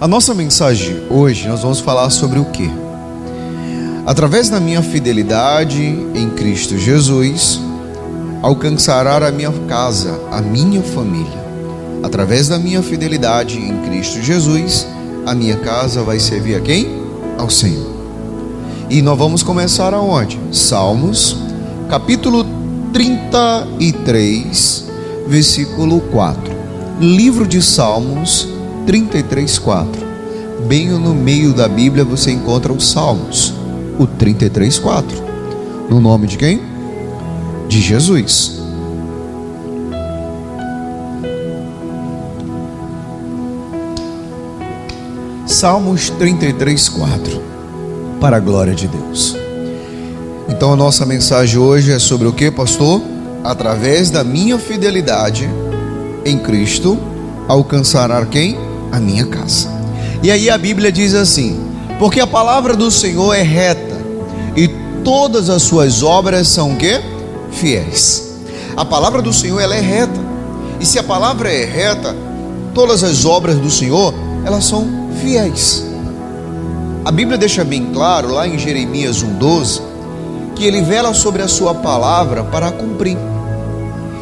A nossa mensagem hoje, nós vamos falar sobre o quê? Através da minha fidelidade em Cristo Jesus, alcançará a minha casa, a minha família. Através da minha fidelidade em Cristo Jesus, a minha casa vai servir a quem? Ao Senhor. E nós vamos começar aonde? Salmos, capítulo 33, versículo 4. Livro de Salmos 33, 4. Bem no meio da Bíblia você encontra os Salmos, o 33, 4. No nome de quem? De Jesus. Salmos 33, 4. Para a glória de Deus. Então a nossa mensagem hoje é sobre o que, pastor? Através da minha fidelidade em Cristo, alcançará quem? A minha casa. E aí a Bíblia diz assim: porque a palavra do Senhor é reta, e todas as suas obras são o quê? Fiéis. A palavra do Senhor, ela é reta. E se a palavra é reta, todas as obras do Senhor, elas são fiéis. A Bíblia deixa bem claro, lá em Jeremias 1,12, que Ele vela sobre a sua palavra para cumprir.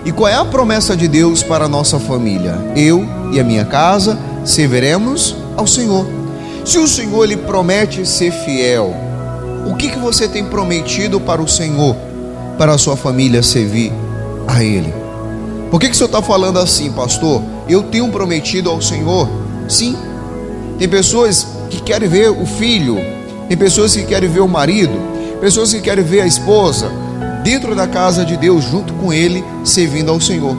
E qual é a promessa de Deus para a nossa família? Eu e a minha casa serviremos ao Senhor. Se o Senhor Ele promete ser fiel, o que você tem prometido para o Senhor, para a sua família servir a Ele? Por que o Senhor está falando assim, pastor? Eu tenho prometido ao Senhor? Sim. Tem pessoas que querem ver o filho, tem pessoas que querem ver o marido, pessoas que querem ver a esposa dentro da casa de Deus, junto com ele, servindo ao Senhor,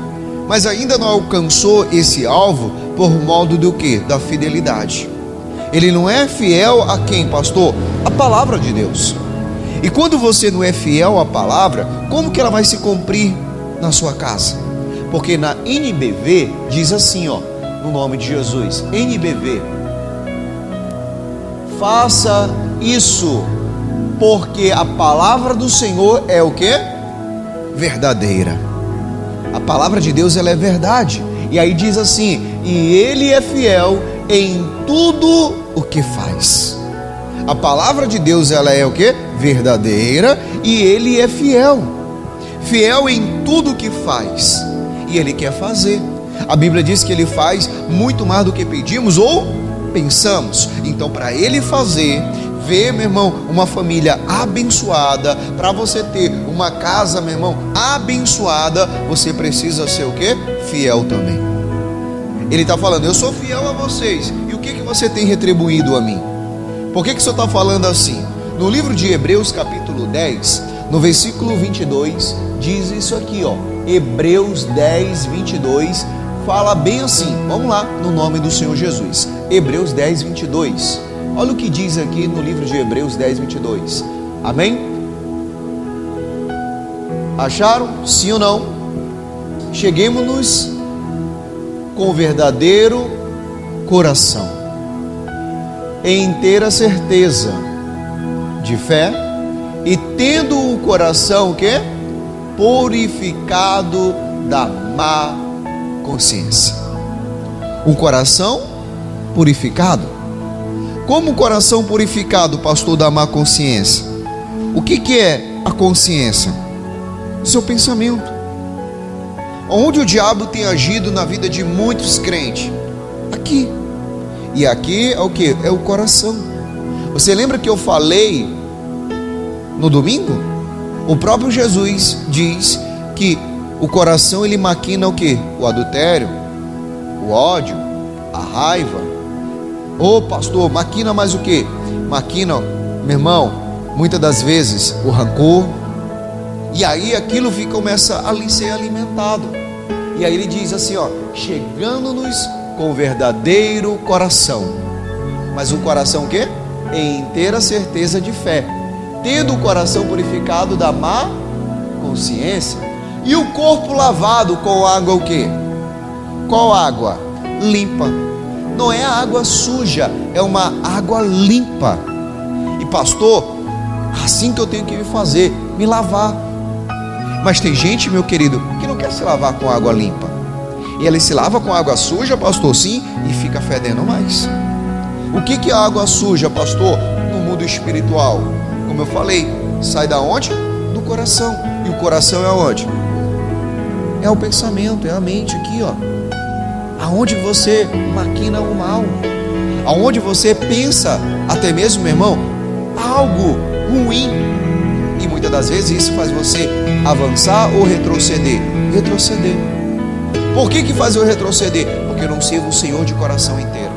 mas ainda não alcançou esse alvo por modo do que? Da fidelidade. Ele não é fiel a quem, pastor? A palavra de Deus. E quando você não é fiel à palavra, como que ela vai se cumprir na sua casa? Porque na NBV diz assim, no nome de Jesus, NBV: faça isso, porque a palavra do Senhor é o quê? Verdadeira. A palavra de Deus, ela é verdade. E aí diz assim: e Ele é fiel em tudo o que faz. A palavra de Deus, ela é o quê? Verdadeira. E Ele é fiel. Fiel em tudo o que faz. E Ele quer fazer. A Bíblia diz que Ele faz muito mais do que pedimos ou pensamos. Então, para Ele fazer, ver, meu irmão, uma família abençoada, para você ter uma casa, meu irmão, abençoada, você precisa ser o quê? Fiel também. Ele está falando: eu sou fiel a vocês, e o que você tem retribuído a mim? Por que o Senhor está falando assim? No livro de Hebreus capítulo 10, no versículo 22, diz isso aqui, Hebreus 10, 22, fala bem assim. Vamos lá, no nome do Senhor Jesus. Hebreus 10, 22. Olha o que diz aqui no livro de Hebreus 10, 22. Amém? Acharam? Sim ou não? Cheguemos-nos com verdadeiro coração, em inteira certeza de fé, e tendo o coração o quê? Purificado da má consciência. Um coração purificado. Como o coração purificado, pastor, da má consciência? O que é a consciência? Seu pensamento. Onde o diabo tem agido na vida de muitos crentes? Aqui. E aqui é o que? É o coração. Você lembra que eu falei no domingo? O próprio Jesus diz que o coração, ele maquina o que? O adultério, o ódio, a raiva. Pastor, maquina mais o que? Maquina, meu irmão, muitas das vezes o rancor. E aí aquilo começa a ser alimentado. E aí ele diz assim, chegando-nos com verdadeiro coração. Mas um coração o quê? Em inteira certeza de fé, tendo o coração purificado da má consciência, e o corpo lavado com água o quê? Qual água? Limpa. Não é a água suja, é uma água limpa. E pastor, assim que eu tenho que me fazer, me lavar. Mas tem gente, meu querido, que não quer se lavar com água limpa. E ele se lava com água suja, pastor, sim, e fica fedendo mais. O que é água suja, pastor? No mundo espiritual, como eu falei, sai da onde? Do coração. E o coração é onde? É o pensamento, é a mente aqui, ó. Aonde você maquina o mal, aonde você pensa, até mesmo, meu irmão, algo ruim. E muitas das vezes isso faz você avançar ou retroceder. Retroceder. Por que faz eu retroceder? Porque eu não sirvo o Senhor de coração inteiro.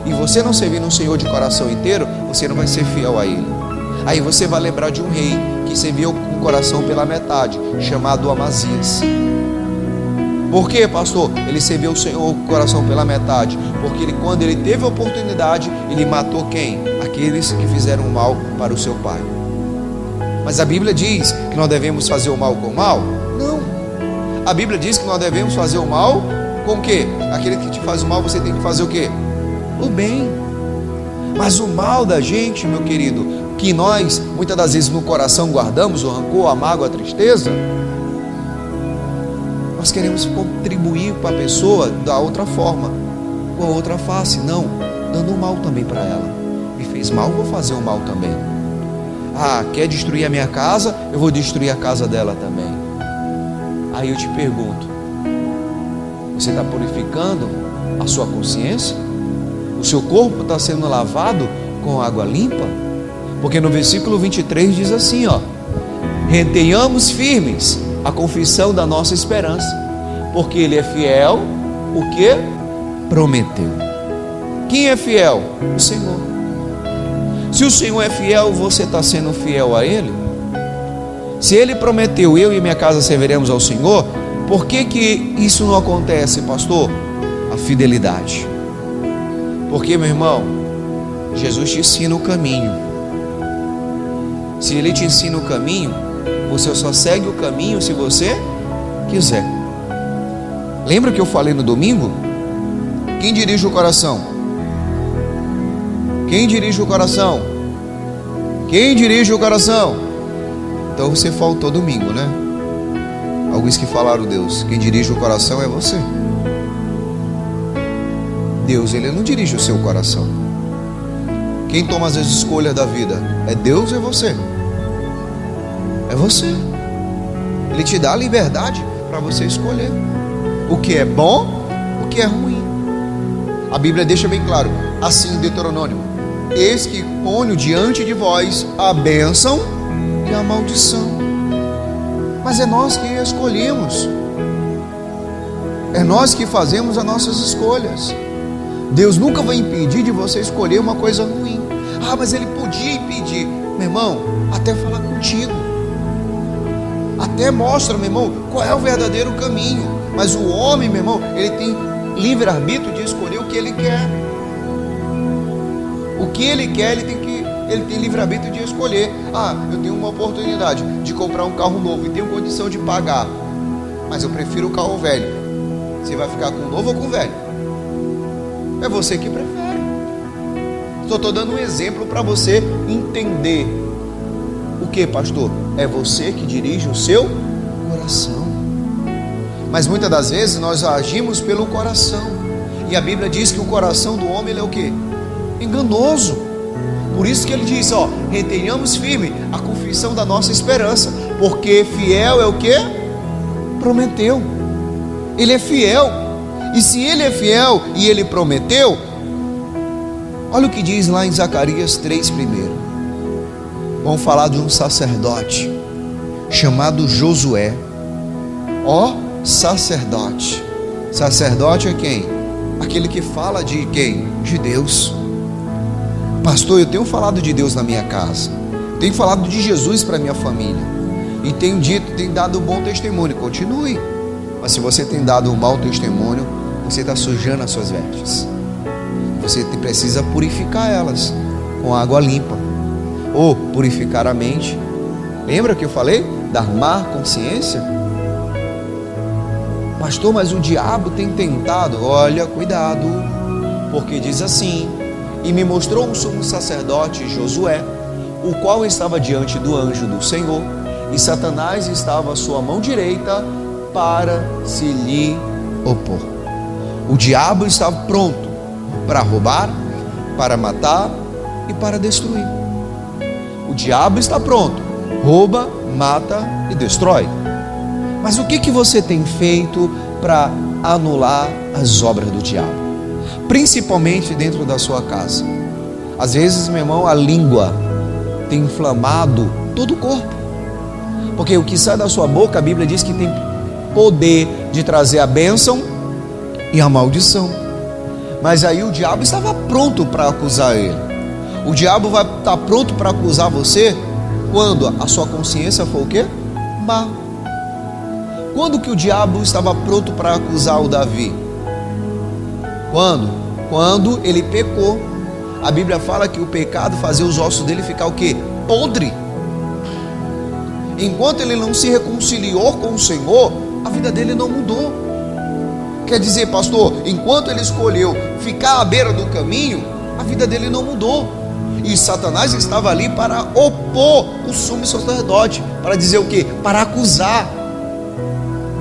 E você não servindo o Senhor de coração inteiro, você não vai ser fiel a Ele. Aí você vai lembrar de um rei que serviu com o coração pela metade, chamado Amazias. Por quê, pastor? Ele serviu o Senhor com o coração pela metade. Porque quando ele teve a oportunidade, ele matou quem? Aqueles que fizeram mal para o seu pai. Mas a Bíblia diz que nós devemos fazer o mal com o mal? Não. A Bíblia diz que nós devemos fazer o mal com o quê? Aquele que te faz o mal, você tem que fazer o quê? O bem. Mas o mal da gente, meu querido, que nós muitas das vezes no coração guardamos o rancor, a mágoa, a tristeza, nós queremos contribuir para a pessoa da outra forma, com a outra face. Não, dando mal também para ela. Me fez mal, vou fazer o mal também. Quer destruir a minha casa? Eu vou destruir a casa dela também. Aí eu te pergunto, você está purificando a sua consciência? O seu corpo está sendo lavado com água limpa? Porque no versículo 23 diz assim, ó: retenhamos firmes a confissão da nossa esperança, porque Ele é fiel, o que prometeu. Quem é fiel? O Senhor. Se o Senhor é fiel, você está sendo fiel a Ele? Se Ele prometeu, eu e minha casa serviremos ao Senhor, por que isso não acontece, pastor? A fidelidade. Porque, meu irmão, Jesus te ensina o caminho. Se Ele te ensina o caminho, você só segue o caminho se você quiser. Lembra que eu falei no domingo? Quem dirige o coração? Quem dirige o coração? Quem dirige o coração? Então você faltou domingo, né? Alguns que falaram, Deus, quem dirige o coração é você. Deus, Ele não dirige o seu coração. Quem toma as escolhas da vida é Deus ou é você? É você. Ele te dá a liberdade para você escolher o que é bom, o que é ruim. A Bíblia deixa bem claro, assim, Deuteronômio: eis que ponho diante de vós a bênção e a maldição. Mas é nós que escolhemos, é nós que fazemos as nossas escolhas. Deus nunca vai impedir de você escolher uma coisa ruim. Mas Ele podia impedir. Meu irmão, até falar contigo, até mostra, meu irmão, qual é o verdadeiro caminho. Mas o homem, meu irmão, ele tem livre-arbítrio de escolher o que ele quer. O que ele quer, ele tem livre-arbítrio de escolher. Eu tenho uma oportunidade de comprar um carro novo e tenho condição de pagar, mas eu prefiro o carro velho. Você vai ficar com o novo ou com o velho? É você que prefere. Só estou dando um exemplo para você entender. O que, pastor? É você que dirige o seu coração. Mas muitas das vezes nós agimos pelo coração. E a Bíblia diz que o coração do homem, ele é o quê? Enganoso. Por isso que ele diz, retenhamos firme a confissão da nossa esperança, porque fiel é o que? Prometeu. Ele é fiel. E se Ele é fiel e Ele prometeu, olha o que diz lá em Zacarias 3 primeiro. Vamos falar de um sacerdote chamado Josué. Sacerdote. Sacerdote é quem? Aquele que fala de quem? De Deus. Pastor, eu tenho falado de Deus na minha casa, tenho falado de Jesus para minha família, e tenho dado um bom testemunho. Continue. Mas se você tem dado um mau testemunho, você está sujando as suas vestes. Você precisa purificar elas com água limpa, ou purificar a mente. Lembra que eu falei da má consciência? Pastor, mas o diabo tem tentado. Olha, cuidado, porque diz assim: e me mostrou um sumo sacerdote, Josué, o qual estava diante do anjo do Senhor, e Satanás estava à sua mão direita para se lhe opor. O diabo estava pronto para roubar, para matar e para destruir. O diabo está pronto, rouba, mata e destrói. Mas o que você tem feito para anular as obras do diabo? Principalmente dentro da sua casa. Às vezes, meu irmão, a língua tem inflamado todo o corpo, porque o que sai da sua boca, a Bíblia diz que tem poder de trazer a bênção e a maldição. Mas aí o diabo estava pronto para acusar ele. O diabo vai estar pronto para acusar você quando a sua consciência for o quê? Má. Quando que o diabo estava pronto para acusar o Davi? Quando ele pecou. A Bíblia fala que o pecado fazia os ossos dele ficar o quê? Podre. Enquanto ele não se reconciliou com o Senhor, a vida dele não mudou. Quer dizer, pastor, enquanto ele escolheu ficar à beira do caminho, a vida dele não mudou. E Satanás estava ali para opor o sumo sacerdote, para dizer o quê? Para acusar,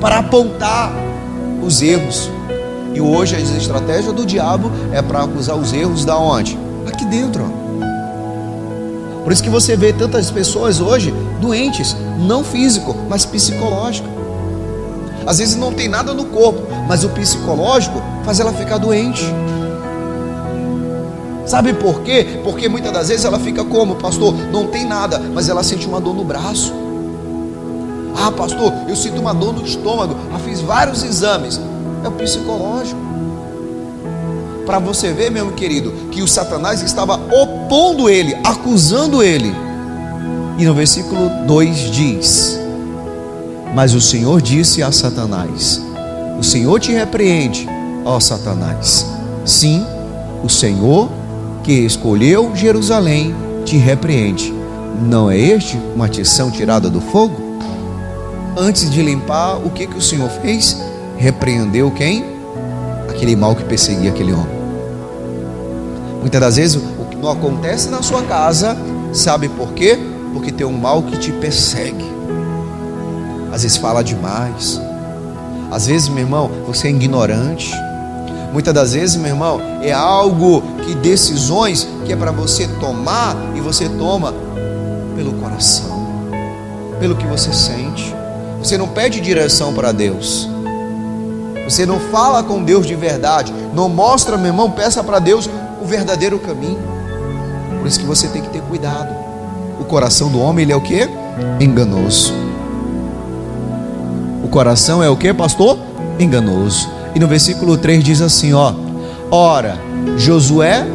para apontar os erros. E hoje a estratégia do diabo é para acusar os erros da onde? Aqui dentro. Por isso que você vê tantas pessoas hoje doentes, não físico, mas psicológico. Às vezes não tem nada no corpo, mas o psicológico faz ela ficar doente. Sabe por quê? Porque muitas das vezes ela fica como, pastor? Não tem nada, mas ela sente uma dor no braço. Ah, pastor, eu sinto uma dor no estômago. Fiz vários exames. É o psicológico. Para você ver, meu querido, que o Satanás estava opondo ele, acusando ele. E no versículo 2 diz: mas o Senhor disse a Satanás: o Senhor te repreende, ó Satanás. Sim, o Senhor que escolheu Jerusalém te repreende. Não é este uma tição tirada do fogo? Antes de limpar, o que o Senhor fez? Repreendeu quem? Aquele mal que perseguia aquele homem. Muitas das vezes o que não acontece na sua casa, sabe por quê? Porque tem um mal que te persegue. Às vezes fala demais. Às vezes, meu irmão, você é ignorante. Muitas das vezes, meu irmão, é algo que decisões que é para você tomar, e você toma pelo coração, pelo que você sente. Você não pede direção para Deus. Você não fala com Deus de verdade. Não mostra, meu irmão, peça para Deus o verdadeiro caminho. Por isso que você tem que ter cuidado. O coração do homem, ele é o quê? Enganoso. O coração é o quê, pastor? Enganoso. E no versículo 3 diz assim, ó: ora, Josué,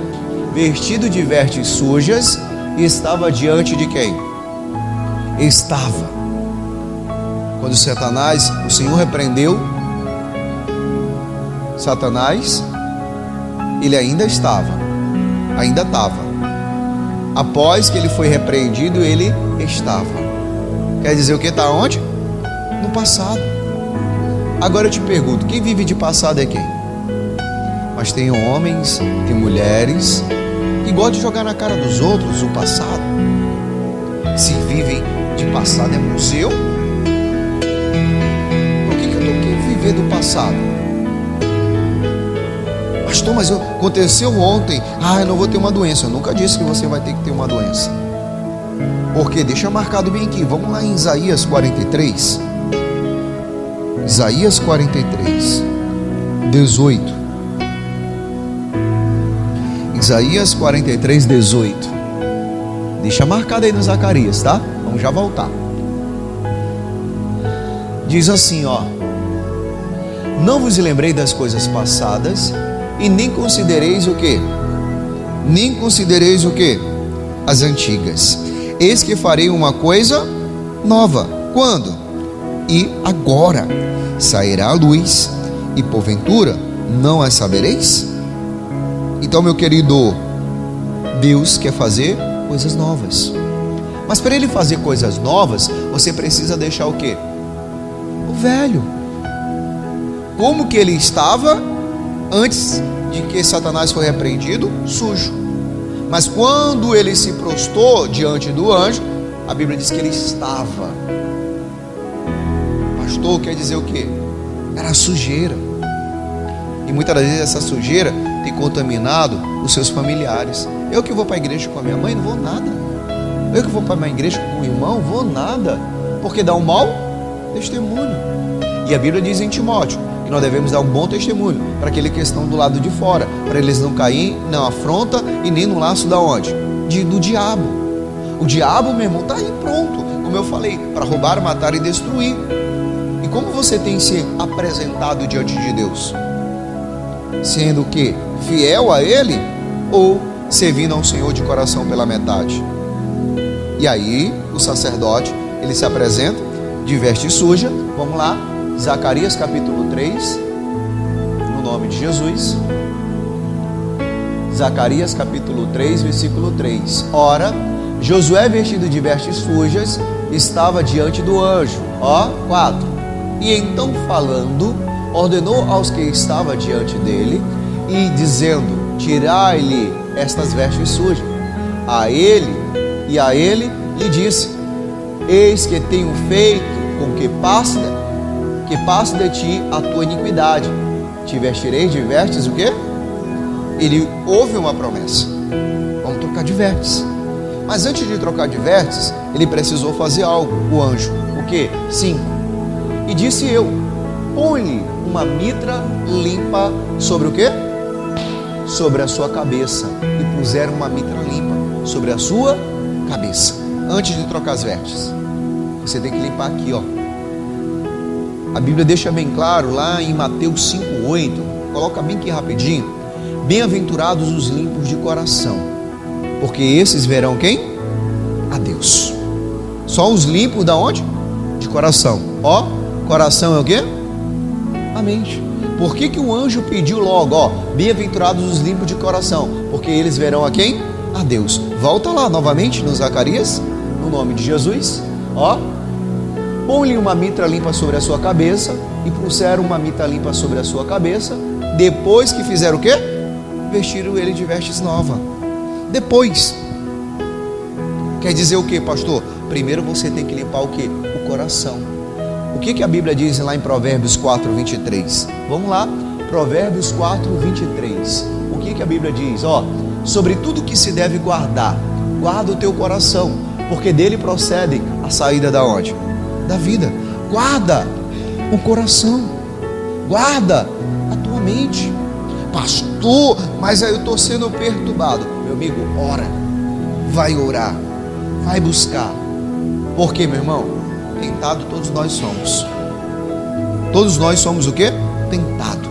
vestido de vestes sujas, estava diante de quem? Quando Satanás, o Senhor repreendeu Satanás, ele ainda estava. Após que ele foi repreendido, ele estava. Quer dizer o que? Está onde? No passado. Agora eu te pergunto, quem vive de passado é quem? Mas tem homens, tem mulheres que gostam de jogar na cara dos outros o passado. Se vivem de passado é museu? Por que eu tenho que viver do passado? Pastor, mas aconteceu ontem. Eu não vou ter uma doença. Eu nunca disse que você vai ter que ter uma doença. Porque deixa marcado bem aqui. Vamos lá em Isaías 43. Isaías 43, 18. Isaías 43, 18. Deixa marcado aí no Zacarias, tá? Vamos já voltar. Diz assim, ó: não vos lembrei das coisas passadas, e nem considereis o quê? Nem considereis o quê? As antigas. Eis que farei uma coisa nova. Quando? E agora sairá a luz, e porventura não a sabereis? Então, meu querido, Deus quer fazer coisas novas. Mas para Ele fazer coisas novas, você precisa deixar o quê? O velho. Como que ele estava antes de que Satanás foi repreendido? Sujo. Mas quando ele se prostrou diante do anjo, a Bíblia diz que ele estava. Pastor, quer dizer o quê? Era sujeira. E muitas das vezes essa sujeira tem contaminado os seus familiares. Eu que vou para a igreja com a minha mãe, não vou nada. Eu que vou para a minha igreja com o irmão, vou nada. Porque dá um mau testemunho. E a Bíblia diz em Timóteo que nós devemos dar um bom testemunho para aqueles que estão do lado de fora, para eles não caírem na afronta e nem no laço da onde? Do diabo. O diabo, meu irmão, está aí pronto, como eu falei, para roubar, matar e destruir. E como você tem se apresentado diante de Deus? Sendo que fiel a Ele ou servindo ao Senhor de coração pela metade? E aí o sacerdote, ele se apresenta de veste suja. Vamos lá, Zacarias capítulo 3, no nome de Jesus. Zacarias capítulo 3, versículo 3. Ora, Josué vestido de vestes sujas estava diante do anjo. 4. E então falando, ordenou aos que estavam diante dele e dizendo: tirai-lhe estas vestes sujas. A ele lhe disse: eis que tenho feito com que passe de ti a tua iniquidade. Te vestirei de vestes o quê? Ele houve uma promessa. Vamos trocar de vestes. Mas antes de trocar de vestes, ele precisou fazer algo. O anjo, o quê? 5. E disse eu: põe-lhe uma mitra limpa sobre o quê? Sobre a sua cabeça. E puseram uma mitra limpa sobre a sua cabeça. Antes de trocar as vestes, você tem que limpar aqui, ó. A Bíblia deixa bem claro lá em Mateus 5:8. Coloca bem aqui rapidinho. Bem-aventurados os limpos de coração, porque esses verão quem? A Deus. Só os limpos da onde? De coração. Coração é o quê? A mente. Por que o anjo pediu logo, bem-aventurados os limpos de coração? Porque eles verão a quem? A Deus. Volta lá novamente no Zacarias, no nome de Jesus. Põe-lhe uma mitra limpa sobre a sua cabeça. E puseram uma mitra limpa sobre a sua cabeça. Depois que fizeram o quê? Vestiram ele de vestes novas. Depois. Quer dizer o que, pastor? Primeiro você tem que limpar o que? O coração. O que a Bíblia diz lá em Provérbios 4:23? Vamos lá, Provérbios 4:23. O que a Bíblia diz? Sobre tudo que se deve guardar, guarda o teu coração, porque dele procede a saída da onde? Da vida. Guarda o coração, guarda a tua mente. Pastor, mas aí eu estou sendo perturbado. Meu amigo, ora, vai orar, vai buscar. Porque, meu irmão, tentado todos nós somos. Todos nós somos o quê? Tentado.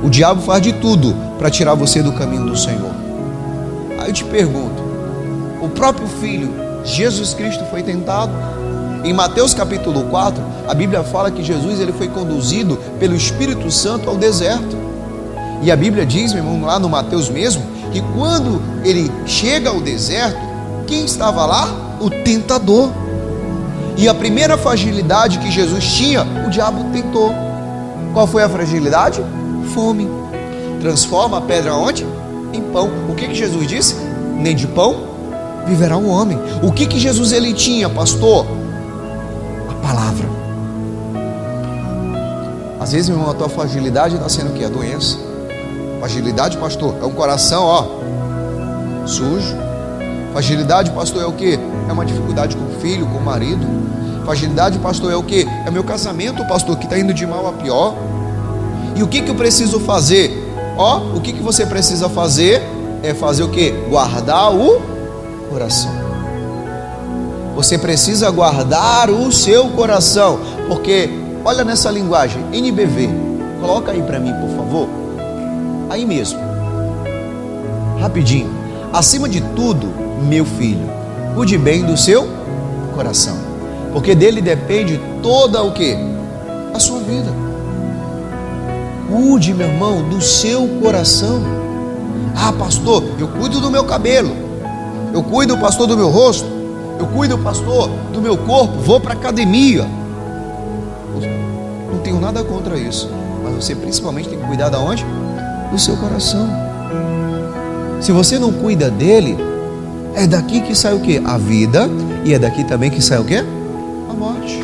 O diabo faz de tudo para tirar você do caminho do Senhor. Aí eu te pergunto, o próprio Filho, Jesus Cristo, foi tentado? Em Mateus capítulo 4, a Bíblia fala que Jesus ele foi conduzido pelo Espírito Santo ao deserto. E a Bíblia diz, meu irmão, lá no Mateus mesmo, que quando ele chega ao deserto, quem estava lá? O tentador. E a primeira fragilidade que Jesus tinha, o diabo tentou. Qual foi a fragilidade? Fome. Transforma a pedra onde? Em pão. O que Jesus disse? Nem de pão viverá o homem. O que Jesus ele tinha, pastor? A palavra. Às vezes, meu irmão, a tua fragilidade está sendo o quê? A doença. Fragilidade, pastor, é um coração, sujo. Fragilidade, pastor, é o quê? É uma dificuldade com o filho, com o marido. Fragilidade, pastor, é o quê? É meu casamento, pastor, que está indo de mal a pior. E o que eu preciso fazer? O que você precisa fazer é fazer o quê? Guardar o coração. Você precisa guardar o seu coração. Porque, olha nessa linguagem, NBV. Coloca aí para mim, por favor. Aí mesmo, rapidinho. Acima de tudo, meu filho, cuide bem do seu coração, porque dele depende toda o quê? A sua vida. Cuide, meu irmão, do seu coração. Pastor, eu cuido do meu cabelo, eu cuido, pastor, do meu rosto, eu cuido, pastor, do meu corpo, vou para a academia. Não tenho nada contra isso, mas você principalmente tem que cuidar de onde? Do seu coração. Se você não cuida dele, é daqui que sai o quê? A vida. E é daqui também que sai o quê? A morte.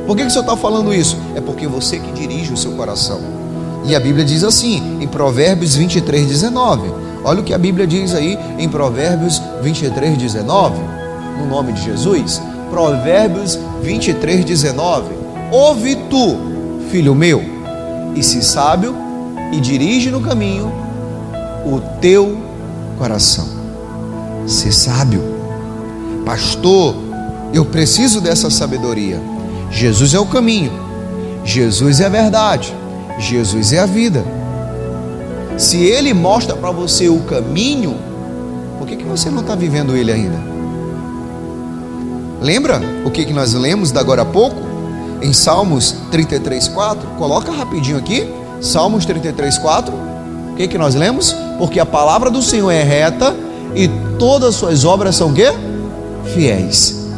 Por que o Senhor está falando isso? É porque você que dirige o seu coração. E a Bíblia diz assim, em Provérbios 23:19. Olha o que a Bíblia diz aí em Provérbios 23:19, no nome de Jesus. Provérbios 23:19. Ouve tu, filho meu, e se sábio, e dirige no caminho o teu coração. Ser sábio. Pastor, eu preciso dessa sabedoria. Jesus é o caminho, Jesus é a verdade, Jesus é a vida. Se Ele mostra para você o caminho, por que você não está vivendo Ele ainda? Lembra o que nós lemos da agora há pouco? Em Salmos 33:4, coloca rapidinho aqui, Salmos 33:4, o que nós lemos? Porque a palavra do Senhor é reta e todas as suas obras são o quê? Fiéis.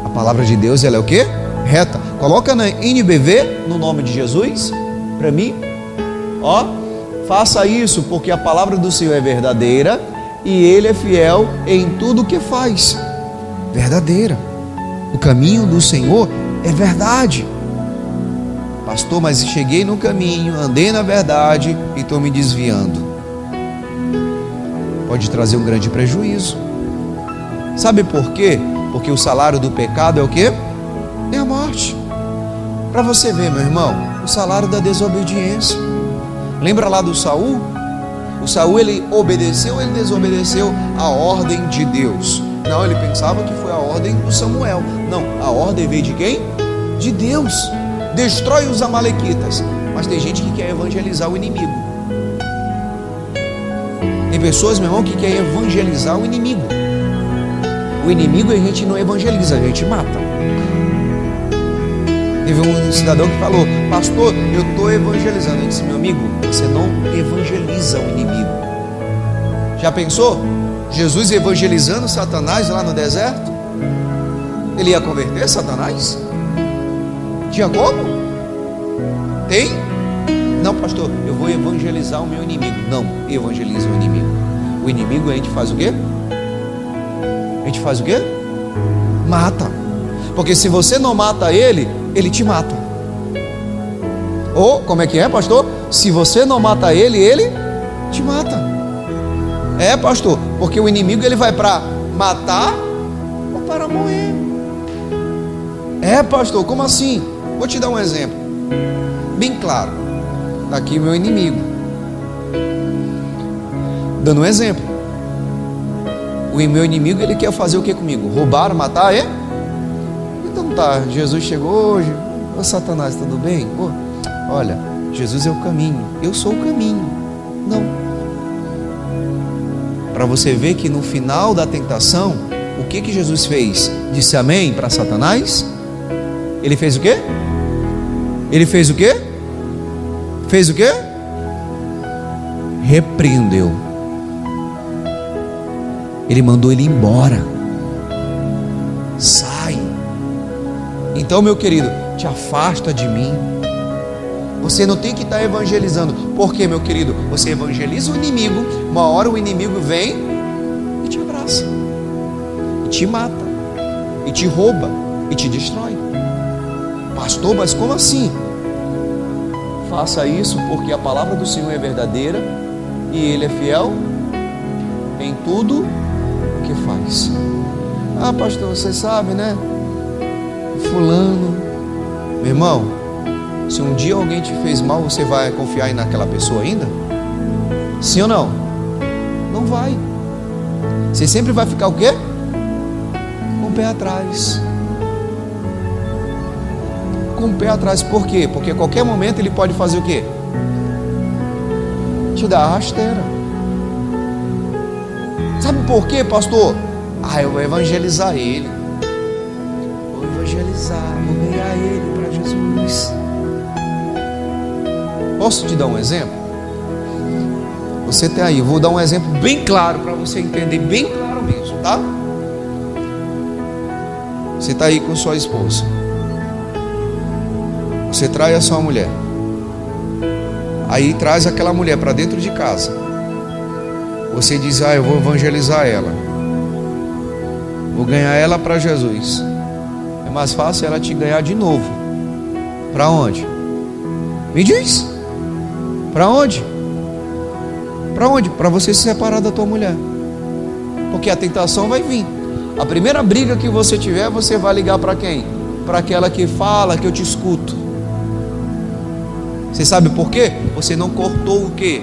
A palavra de Deus, ela é o quê? Reta. Coloca na NBV, no nome de Jesus, para mim, ó, faça isso, porque a palavra do Senhor é verdadeira e Ele é fiel em tudo o que faz. Verdadeira. O caminho do Senhor é verdade. Pastor, mas cheguei no caminho, andei na verdade e estou me desviando. Pode trazer um grande prejuízo. Sabe por quê? Porque o salário do pecado é o quê? É a morte. Para você ver, meu irmão, o salário da desobediência. Lembra lá do Saul? O Saul, ele obedeceu ou ele desobedeceu a ordem de Deus? Não, ele pensava que foi a ordem do Samuel. Não, a ordem veio de quem? De Deus. Destrói os amalequitas. Mas tem gente que quer evangelizar o inimigo. Tem pessoas, meu irmão, que querem evangelizar o inimigo. O inimigo a gente não evangeliza, a gente mata. Teve um cidadão que falou: pastor, eu estou evangelizando. Eu disse: meu amigo, você não evangeliza o inimigo. Já pensou? Jesus evangelizando Satanás lá no deserto? Ele ia converter Satanás? Tinha como? Tem? Não, pastor, eu vou evangelizar o meu inimigo. Não, evangeliza o inimigo. O inimigo a gente faz o quê? A gente faz o quê? Mata. Porque se você não mata ele, ele te mata. Ou, como é que é, pastor? Se você não mata ele, ele te mata. É, pastor, porque o inimigo ele vai para matar ou para morrer. É, pastor, como assim? Vou te dar um exemplo bem claro. Está aqui meu inimigo. Dando um exemplo. O meu inimigo, ele quer fazer o que comigo? Roubar, matar, é? Então tá, Jesus chegou hoje. Ô Satanás, tudo bem? Ô, olha, Jesus é o caminho. Eu sou o caminho. Não. Para você ver que no final da tentação, o que Jesus fez? Disse amém para Satanás? Ele fez o quê? Ele fez o quê? Fez o quê? Repreendeu. Ele mandou ele embora. Sai. Então, meu querido, te afasta de mim. Você não tem que estar evangelizando. Por quê, meu querido? Você evangeliza o inimigo, uma hora o inimigo vem e te abraça, e te mata, e te rouba, e te destrói. Pastor, mas como assim? Faça isso porque a palavra do Senhor é verdadeira e Ele é fiel em tudo o que faz. Ah, pastor, você sabe, né? Fulano. Meu irmão, se um dia alguém te fez mal, você vai confiar naquela pessoa ainda? Sim ou não? Não vai. Você sempre vai ficar o quê? Com o pé atrás. Com o pé atrás. Por quê? Porque a qualquer momento ele pode fazer o quê? Te dar a rasteira. Sabe por quê, pastor? Ah, eu vou evangelizar ele. Vou evangelizar, vou ganhar ele para Jesus. Posso te dar um exemplo? Você tem aí, eu vou dar um exemplo bem claro para você entender, bem claro mesmo, tá? Você está aí com sua esposa. Você trai a sua mulher. Aí traz aquela mulher para dentro de casa. Você diz: ah, eu vou evangelizar ela. Vou ganhar ela para Jesus. É mais fácil ela te ganhar de novo. Para onde? Me diz. Para onde? Para onde? Para você se separar da tua mulher. Porque a tentação vai vir. A primeira briga que você tiver, você vai ligar para quem? Para aquela que fala que eu te escuto. Você sabe por quê? Você não cortou o quê?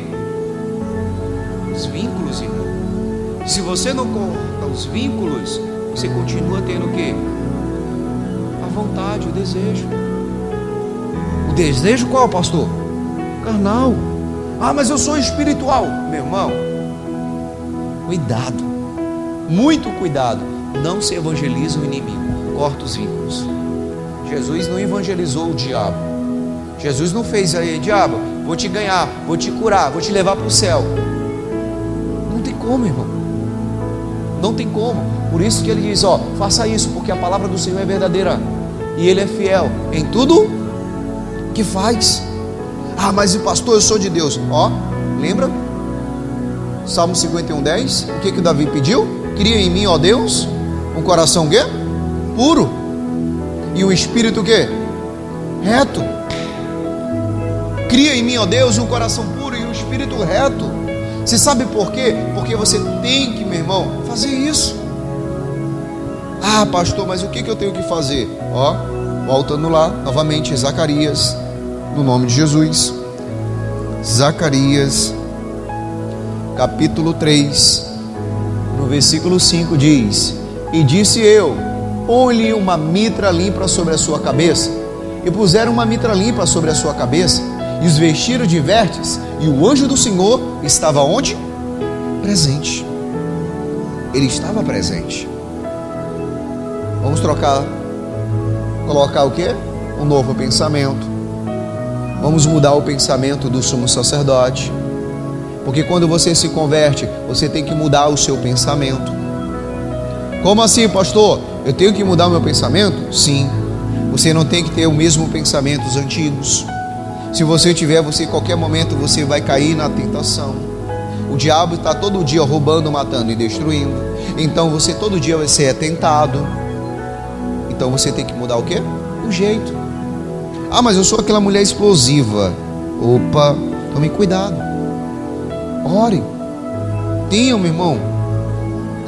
Os vínculos, irmão. Se você não corta os vínculos, você continua tendo o quê? A vontade, o desejo. O desejo qual, pastor? Carnal. Ah, mas eu sou espiritual. Meu irmão, cuidado. Muito cuidado. Não se evangeliza o inimigo. Corta os vínculos. Jesus não evangelizou o diabo. Jesus não fez aí, diabo, vou te ganhar, vou te curar, vou te levar para o céu. Não tem como, irmão. Não tem como. Por isso que ele diz, ó, faça isso, porque a palavra do Senhor é verdadeira e Ele é fiel em tudo que faz. Ah, mas o pastor, eu sou de Deus. Ó, lembra? Salmo 51:10. O que Davi pediu? Cria em mim, ó Deus, um coração quê? Puro. E um espírito quê? Reto. Cria em mim, ó Deus, um coração puro e um espírito reto. Você sabe por quê? Porque você tem que, meu irmão, fazer isso. Ah, pastor, mas o que eu tenho que fazer? Ó, voltando lá, novamente, Zacarias, no nome de Jesus. Zacarias, capítulo 3, no versículo 5 diz: E disse eu, põe-lhe uma mitra limpa sobre a sua cabeça. E puseram uma mitra limpa sobre a sua cabeça, e os vestiram de vestes, e o anjo do Senhor estava onde? Presente. Ele estava presente. Vamos colocar o quê? Um novo pensamento. Vamos mudar o pensamento do sumo sacerdote. Porque quando você se converte, você tem que mudar o seu pensamento. Como assim, pastor? Eu tenho que mudar o meu pensamento? Sim. Você não tem que ter o mesmo pensamento dos antigos. Se você tiver, em qualquer momento você vai cair na tentação. O diabo está todo dia roubando, matando e destruindo. Então você todo dia vai ser tentado. Então você tem que mudar o quê? O jeito. Ah, mas eu sou aquela mulher explosiva. Opa, tome cuidado. Ore. Tenha, meu irmão.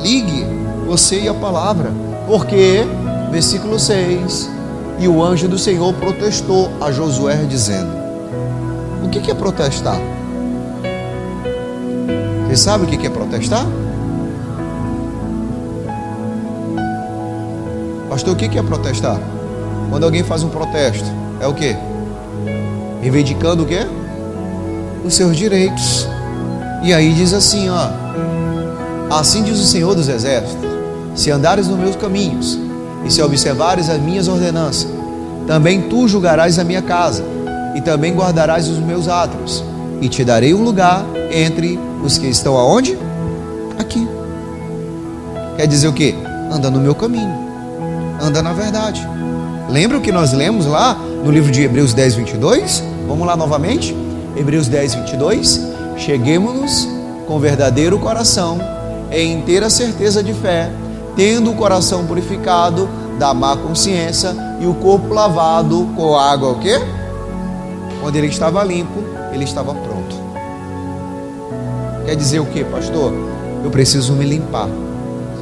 Ligue você e a palavra. Porque, versículo 6, e o anjo do Senhor protestou a Josué dizendo. O que é protestar? Você sabe o que é protestar? Pastor, o que é protestar? Quando alguém faz um protesto, é o quê? Reivindicando o quê? Os seus direitos. E aí diz assim, ó: assim diz o Senhor dos Exércitos: se andares nos meus caminhos e se observares as minhas ordenanças, também tu julgarás a minha casa e também guardarás os meus átrios, e te darei um lugar entre os que estão aonde? Aqui. Quer dizer o quê? Anda no meu caminho, anda na verdade. Lembra o que nós lemos lá no livro de Hebreus 10:22? Vamos lá novamente? Hebreus 10:22. Cheguemo-nos com verdadeiro coração, em inteira certeza de fé, tendo o coração purificado da má consciência e o corpo lavado com água, o quê? Quando ele estava limpo, ele estava pronto. Quer dizer o quê, pastor? Eu preciso me limpar.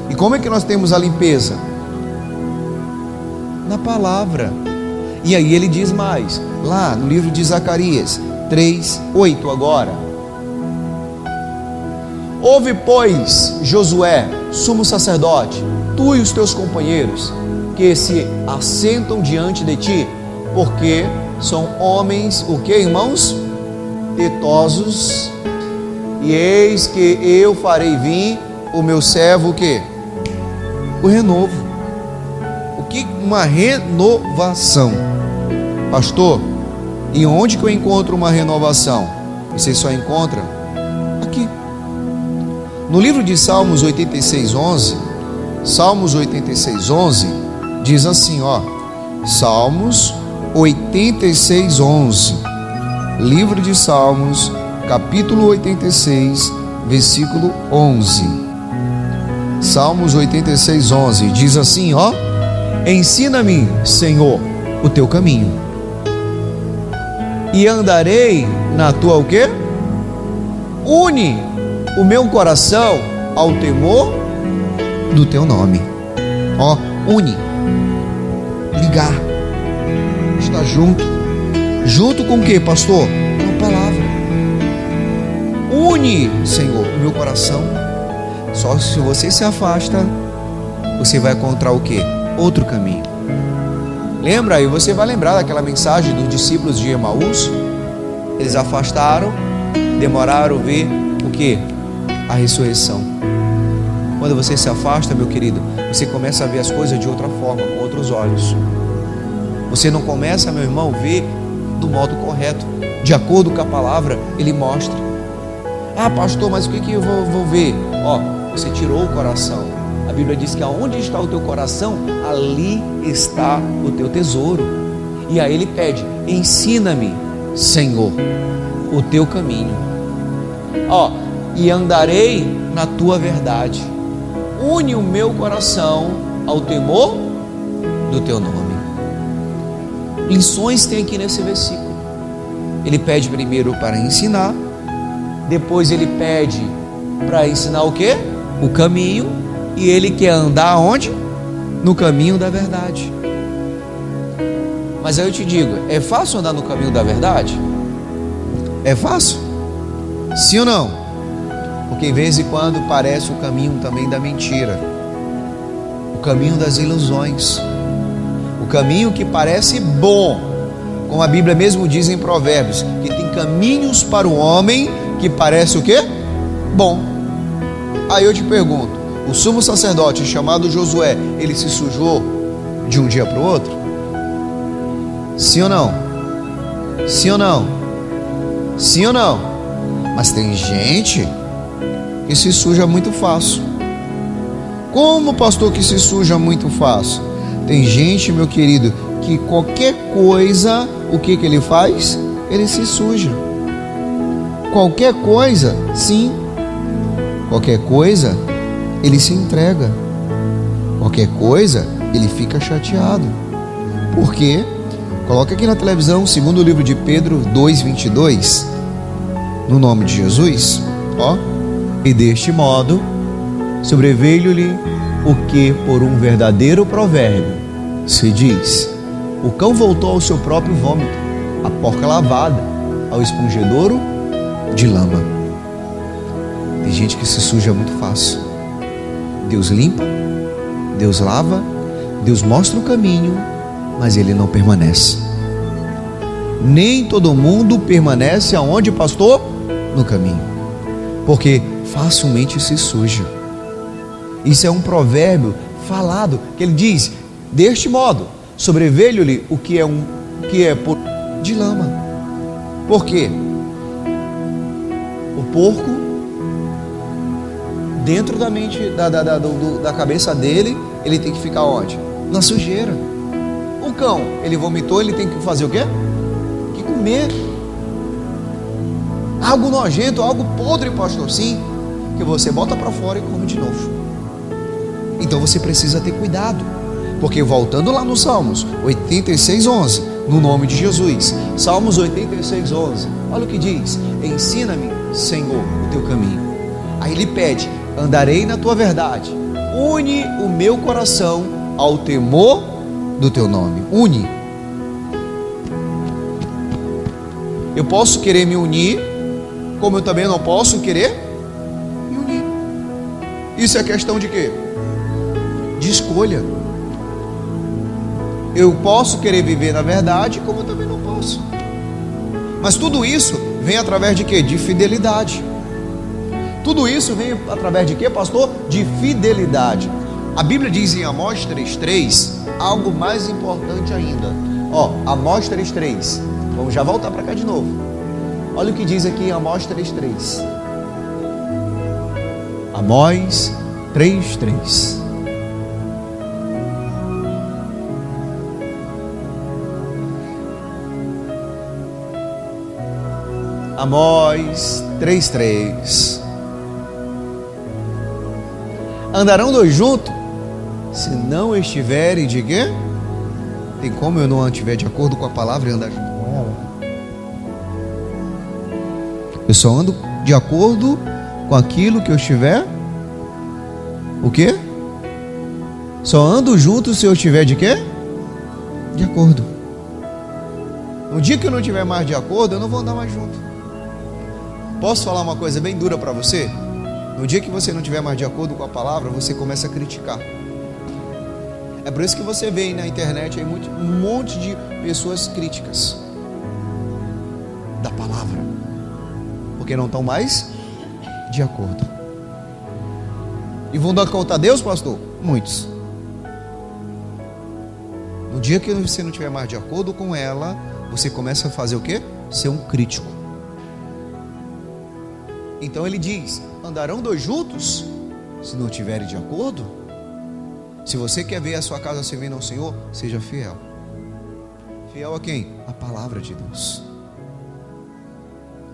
E como é que nós temos a limpeza? Na palavra. E aí ele diz mais, lá no livro de Zacarias 3:8 agora. Ouve, pois, Josué, sumo sacerdote, tu e os teus companheiros, que se assentam diante de ti, porque são homens, o que, irmãos? Pietosos, e eis que eu farei vir o meu servo, o que? O renovo. O que? Uma renovação. Pastor, e onde que eu encontro uma renovação? Você só encontra aqui. No livro de Salmos 86:11, Salmos 86:11 diz assim, ó, Salmos 86:11, livro de Salmos, capítulo 86, versículo 11. Salmos 86:11 diz assim, ó: ensina-me, Senhor, o teu caminho, e andarei na tua o quê? Une o meu coração ao temor do teu nome. Ó, une, ligar, estar junto. Junto com o que, pastor? Com a palavra. Une, Senhor, o meu coração. Só se você se afasta, você vai encontrar o quê? Outro caminho. Lembra? E você vai lembrar daquela mensagem dos discípulos de Emaús. Eles afastaram, demoraram a ver o quê? A ressurreição. Quando você se afasta, meu querido, você começa a ver as coisas de outra forma, com outros olhos. Você não começa, meu irmão, a ver do modo correto, de acordo com a palavra. Ele mostra. Ah, pastor, mas o que eu vou ver? Ó, você tirou o coração. A Bíblia diz que aonde está o teu coração, ali está o teu tesouro. E aí ele pede: ensina-me, Senhor, o teu caminho. Ó, e andarei na tua verdade. Une o meu coração ao temor do teu nome. Lições tem aqui nesse versículo. Ele pede primeiro para ensinar, depois ele pede para ensinar o quê? O caminho, e ele quer andar onde? No caminho da verdade. Mas aí eu te digo, é fácil andar no caminho da verdade? É fácil? Sim ou não? Porque de vez em quando parece o caminho também da mentira, o caminho das ilusões, o caminho que parece bom, como a Bíblia mesmo diz em Provérbios, que tem caminhos para o homem que parece o quê? Bom. Aí eu te pergunto, o sumo sacerdote chamado Josué, ele se sujou de um dia para o outro? Sim ou não? Sim ou não? Sim ou não? Mas tem gente que se suja muito fácil. Como, pastor, que se suja muito fácil? Tem gente, meu querido, que qualquer coisa, o que ele faz? Ele se suja. Qualquer coisa, sim. Qualquer coisa, ele se entrega. Qualquer coisa, ele fica chateado. Por quê? Coloca aqui na televisão, segundo o livro de Pedro 2:22, no nome de Jesus, ó. E deste modo, sobreveio-lhe o que por um verdadeiro provérbio se diz: o cão voltou ao seu próprio vômito, a porca lavada ao esponjedouro de lama. Tem gente que se suja muito fácil. Deus limpa, Deus lava, Deus mostra o caminho, mas ele não permanece. Nem todo mundo permanece aonde, pastor? No caminho, porque facilmente se suja. Isso é um provérbio falado, que ele diz: deste modo, sobreveio-lhe o que é por de lama. Por quê? O porco, dentro da mente, da cabeça dele, ele tem que ficar onde? Na sujeira. O cão, ele vomitou, ele tem que fazer o quê? Que comer. Algo nojento, algo podre, pastor, sim, que você bota para fora e come de novo. Então você precisa ter cuidado, porque voltando lá no Salmos 86:11, no nome de Jesus, Salmos 86:11, olha o que diz: ensina-me, Senhor, o teu caminho. Aí ele pede: andarei na tua verdade, une o meu coração ao temor do teu nome. Une. Eu posso querer me unir, como eu também não posso querer me unir. Isso é questão de quê? De escolha. Eu posso querer viver na verdade, como eu também não posso. Mas tudo isso vem através de quê? De fidelidade. Tudo isso vem através de quê, pastor? De fidelidade. A Bíblia diz em Amós 3:3 algo mais importante ainda. Ó, Amós 3:3. Vamos já voltar para cá de novo. Olha o que diz aqui em Amós 3:3. Amós 3:3. Amós 3:3. Andarão dois juntos, se não estiverem de quê? Tem como eu não estiver de acordo com a palavra e andar junto com ela? Eu só ando de acordo com aquilo que eu estiver. O quê? Só ando junto se eu estiver de quê? De acordo. No dia que eu não estiver mais de acordo, eu não vou andar mais junto. Posso falar uma coisa bem dura para você? No dia que você não estiver mais de acordo com a palavra, você começa a criticar. É por isso que você vê aí na internet aí um monte de pessoas críticas da palavra, porque não estão mais de acordo. E vão dar conta a Deus, pastor? Muitos. No dia que você não estiver mais de acordo com ela, você começa a fazer o quê? Ser um crítico. Então ele diz: andarão dois juntos se não estiverem de acordo? Se você quer ver a sua casa servindo ao Senhor, seja fiel. Fiel a quem? A palavra de Deus.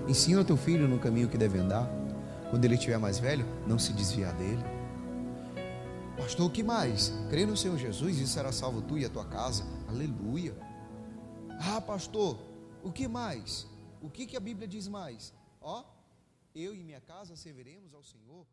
Ensina o teu filho no caminho que deve andar. Quando ele estiver mais velho, não se desviar dele. Pastor, o que mais? Crê no Senhor Jesus e será salvo tu e a tua casa. Aleluia. Ah, pastor, o que mais? O que a Bíblia diz mais? Ó, eu e minha casa serviremos ao Senhor.